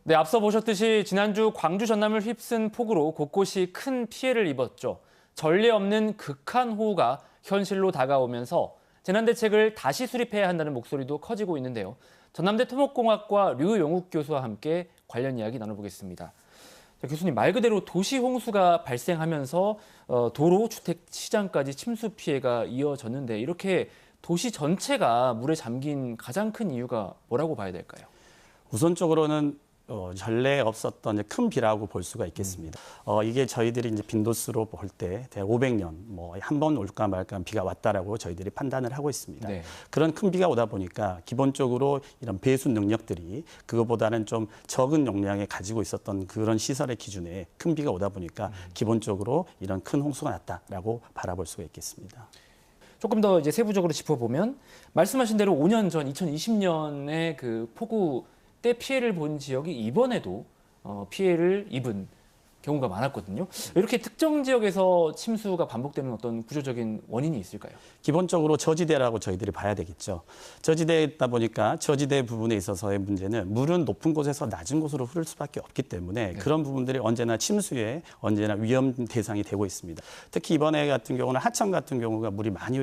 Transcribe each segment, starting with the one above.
네, 앞서 보셨듯이 지난주 광주 전남을 휩쓴 폭우로 곳곳이 큰 피해를 입었죠. 전례 없는 극한호우가 현실로 다가오면서 재난대책을 다시 수립해야 한다는 목소리도 커지고 있는데요. 전남대 토목공학과 류용욱 교수와 함께 관련 이야기 나눠보겠습니다. 자, 교수님, 말 그대로 도시 홍수가 발생하면서 도로, 주택, 시장까지 침수 피해가 이어졌는데 이렇게 도시 전체가 물에 잠긴 가장 큰 이유가 뭐라고 봐야 될까요? 우선적으로는 전례 없었던 큰 비라고 볼 수가 있겠습니다. 이게 저희들이 이제 빈도수로 볼 때 대략 500년 뭐 한 번 올까 말까 비가 왔다라고 저희들이 판단을 하고 있습니다. 네. 그런 큰 비가 오다 보니까 기본적으로 이런 배수 능력들이 그거보다는 좀 적은 용량에 가지고 있었던 그런 시설의 기준에 큰 비가 오다 보니까 기본적으로 이런 큰 홍수가 났다라고 바라볼 수가 있겠습니다. 조금 더 이제 세부적으로 짚어보면 말씀하신 대로 5년 전 2020년에 그 폭우 때 피해를 본 지역이 이번에도 피해를 입은 경우가 많았거든요. 이렇게 특정 지역에서 침수가 반복되는 어떤 구조적인 원인이 있을까요? 기본적으로 저지대라고 저희들이 봐야 되겠죠. 저지대다 보니까 저지대 부분에 있어서의 문제는 물은 높은 곳에서 낮은 곳으로 흐를 수밖에 없기 때문에 그런 부분들이 언제나 침수에 언제나 위험 대상이 되고 있습니다. 특히 이번에 같은 경우는 하천 같은 경우가 물이 많이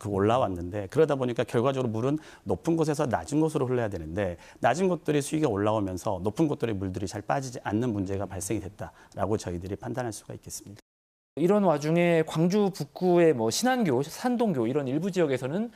올라왔는데 그러다 보니까 결과적으로 물은 높은 곳에서 낮은 곳으로 흘러야 되는데 낮은 곳들이 수위가 올라오면서 높은 곳들의 물들이 잘 빠지지 않는 문제가 발생이 됐다라고 저희들이 판단할 수가 있겠습니다. 이런 와중에 광주 북구의 뭐 신안교, 산동교 이런 일부 지역에서는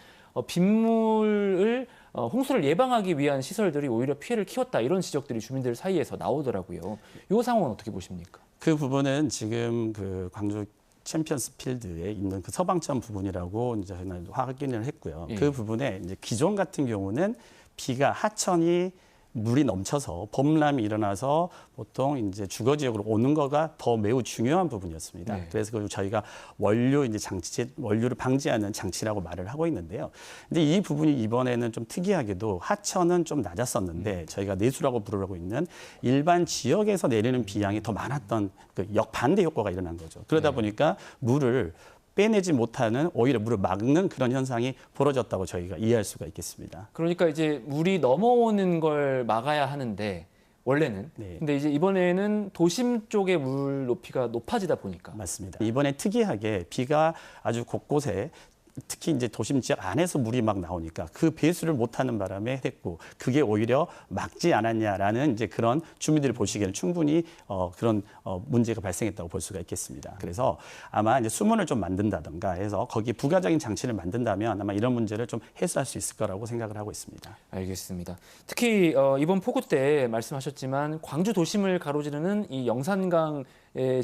빗물을 홍수를 예방하기 위한 시설들이 오히려 피해를 키웠다 이런 지적들이 주민들 사이에서 나오더라고요. 이 상황은 어떻게 보십니까? 그 부분은 지금 그 광주 챔피언스 필드에 있는 그 서방천 부분이라고 이제 저희는 확인을 했고요. 예. 그 부분에 이제 기존 같은 경우는 비가 하천이 물이 넘쳐서 범람이 일어나서 보통 이제 주거 지역으로 오는 거가 더 매우 중요한 부분이었습니다. 네. 그래서 그 저희가 원료 이제 원료를 방지하는 장치라고 말을 하고 있는데요. 근데 이 부분이 이번에는 좀 특이하게도 하천은 좀 낮았었는데 저희가 내수라고 부르고 있는 일반 지역에서 내리는 비양이 더 많았던 그 역반대 효과가 일어난 거죠. 그러다 보니까 물을 빼내지 못하는 오히려 물을 막는 그런 현상이 벌어졌다고 저희가 이해할 수가 있겠습니다. 그러니까 이제 물이 넘어오는 걸 막아야 하는데 원래는 네. 근데 이제 이번에는 도심 쪽의 물 높이가 높아지다 보니까 맞습니다. 이번에 특이하게 비가 아주 곳곳에 특히 이제 도심 지역 안에서 물이 막 나오니까 그 배수를 못하는 바람에 했고 그게 오히려 막지 않았냐라는 이제 그런 주민들이 보시기에는 충분히 그런 문제가 발생했다고 볼 수가 있겠습니다. 그래서 아마 이제 수문을 좀 만든다든가 해서 거기에 부가적인 장치를 만든다면 아마 이런 문제를 좀 해소할 수 있을 거라고 생각을 하고 있습니다. 알겠습니다. 특히 이번 폭우 때 말씀하셨지만 광주 도심을 가로지르는 이 영산강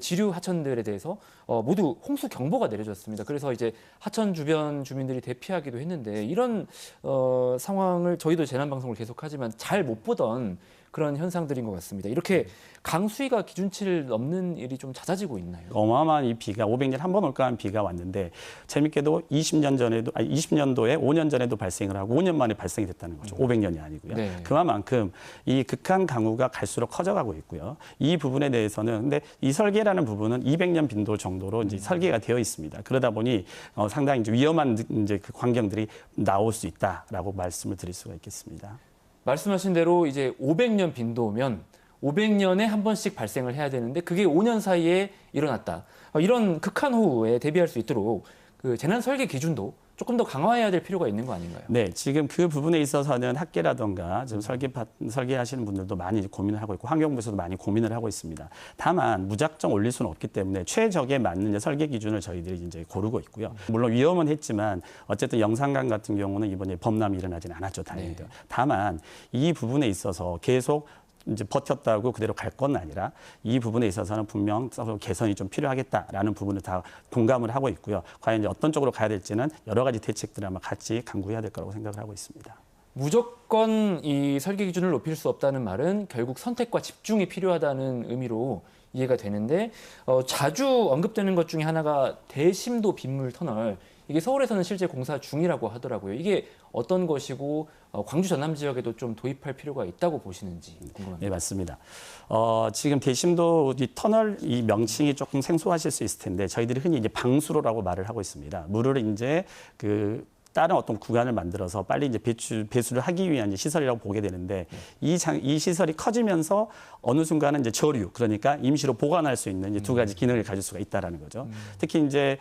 지류 하천들에 대해서 모두 홍수 경보가 내려졌습니다. 그래서 이제 하천 주변 주민들이 대피하기도 했는데 이런 상황을 저희도 재난방송을 계속하지만 잘 못 보던 그런 현상들인 것 같습니다. 이렇게 강 수위가 기준치를 넘는 일이 좀 잦아지고 있나요? 어마어마한 이 비가 500년 한 번 올까 한 비가 왔는데 재밌게도 20년도에 5년 전에도 발생을 하고 5년 만에 발생이 됐다는 거죠. 500년이 아니고요. 네. 그만큼 이 극한 강우가 갈수록 커져가고 있고요. 이 부분에 대해서는 근데 이 설계라는 부분은 200년 빈도 정도로 이제 설계가 되어 있습니다. 그러다 보니 상당히 이제 위험한 이제 그 광경들이 나올 수 있다라고 말씀을 드릴 수가 있겠습니다. 말씀하신 대로 이제 500년 빈도면 500년에 한 번씩 발생을 해야 되는데 그게 5년 사이에 일어났다. 이런 극한 호우에 대비할 수 있도록 그 재난 설계 기준도 조금 더 강화해야 될 필요가 있는 거 아닌가요? 네, 지금 그 부분에 있어서는 학계라든가 지금 설계하시는 분들도 많이 고민을 하고 있고 환경부에서도 많이 고민을 하고 있습니다. 다만 무작정 올릴 수는 없기 때문에 최적에 맞는 이제 설계 기준을 저희들이 이제 고르고 있고요. 물론 위험은 했지만 어쨌든 영산강 같은 경우는 이번에 범람이 일어나진 않았죠, 다행히도. 네. 다만 이 부분에 있어서 계속 이제 버텼다고 그대로 갈 건 아니라 이 부분에 있어서는 분명 개선이 좀 필요하겠다라는 부분을 다 공감을 하고 있고요. 과연 이제 어떤 쪽으로 가야 될지는 여러 가지 대책들을 아마 같이 강구해야 될 거라고 생각을 하고 있습니다. 무조건 이 설계 기준을 높일 수 없다는 말은 결국 선택과 집중이 필요하다는 의미로 이해가 되는데 자주 언급되는 것 중에 하나가 대심도 빗물 터널. 이게 서울에서는 실제 공사 중이라고 하더라고요. 이게 어떤 것이고 광주 전남 지역에도 좀 도입할 필요가 있다고 보시는지 궁금합니다. 네, 맞습니다. 지금 대심도 이 터널 이 명칭이 조금 생소하실 수 있을 텐데 저희들이 흔히 이제 방수로라고 말을 하고 있습니다. 물을 이제 그 다른 어떤 구간을 만들어서 빨리 이제 배수를 하기 위한 이제 시설이라고 보게 되는데 이 시설이 커지면서 어느 순간은 이제 저류, 그러니까 임시로 보관할 수 있는 이제 두 가지 기능을 가질 수가 있다라는 거죠. 특히 이제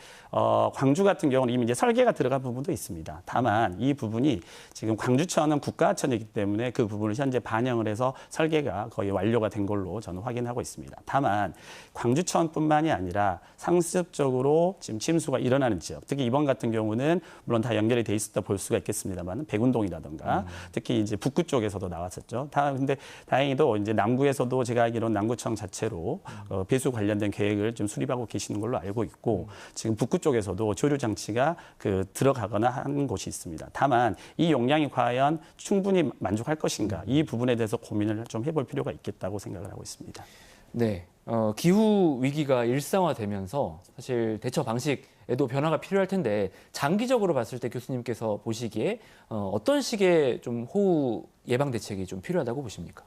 광주 같은 경우는 이미 이제 설계가 들어간 부분도 있습니다. 다만 이 부분이 지금 광주천은 국가하천이기 때문에 그 부분을 현재 반영을 해서 설계가 거의 완료가 된 걸로 저는 확인하고 있습니다. 다만 광주천뿐만이 아니라 상습적으로 지금 침수가 일어나는 지역, 특히 이번 같은 경우는 물론 다 연결이 돼 있었다 볼 수가 있겠습니다만 백운동이라든가 특히 이제 북구 쪽에서도 나왔었죠. 근데 다행히도 이제 남구에서도 제가 알기로는 남구청 자체로 배수 관련된 계획을 좀 수립하고 계시는 걸로 알고 있고 지금 북구 쪽에서도 조류 장치가 들어가거나 하는 곳이 있습니다. 다만 이 용량이 과연 충분히 만족할 것인가 이 부분에 대해서 고민을 좀 해볼 필요가 있겠다고 생각을 하고 있습니다. 네, 기후 위기가 일상화되면서 사실 대처 방식에도 변화가 필요할 텐데 장기적으로 봤을 때 교수님께서 보시기에 어떤 식의 좀 호우 예방 대책이 좀 필요하다고 보십니까?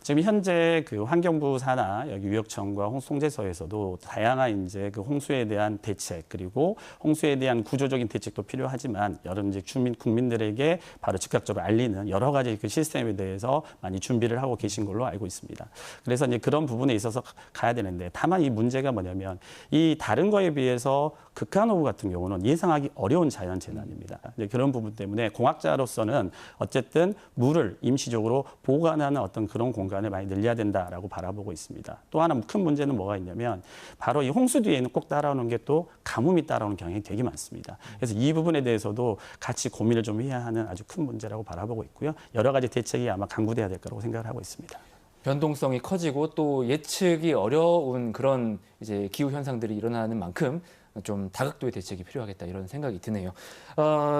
지금 현재 그 환경부 산하 여기 유역청과 송제서에서도 다양한 이제 그 홍수에 대한 대책 그리고 홍수에 대한 구조적인 대책도 필요하지만 여러 이제 국민들에게 바로 즉각적으로 알리는 여러 가지 그 시스템에 대해서 많이 준비를 하고 계신 걸로 알고 있습니다. 그래서 이제 그런 부분에 있어서 가야 되는데 다만 이 문제가 뭐냐면 이 다른 거에 비해서 극한호우 같은 경우는 예상하기 어려운 자연 재난입니다. 이제 그런 부분 때문에 공학자로서는 어쨌든 물을 임시적으로 보관하는 어떤 그런 공간을 많이 늘려야 된다라고 바라보고 있습니다. 또 하나 큰 문제는 뭐가 있냐면 바로 이 홍수 뒤에는 꼭 따라오는 게 또 가뭄이 따라오는 경향이 되게 많습니다. 그래서 이 부분에 대해서도 같이 고민을 좀 해야 하는 아주 큰 문제라고 바라보고 있고요. 여러 가지 대책이 아마 강구돼야 될 거라고 생각을 하고 있습니다. 변동성이 커지고 또 예측이 어려운 그런 이제 기후 현상들이 일어나는 만큼 좀 다각도의 대책이 필요하겠다 이런 생각이 드네요.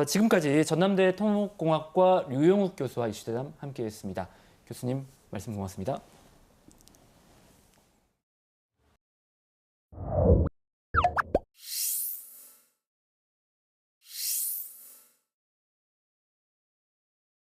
지금까지 전남대 토목공학과 류영욱 교수와 이슈대담 함께했습니다. 교수님 말씀 고맙습니다.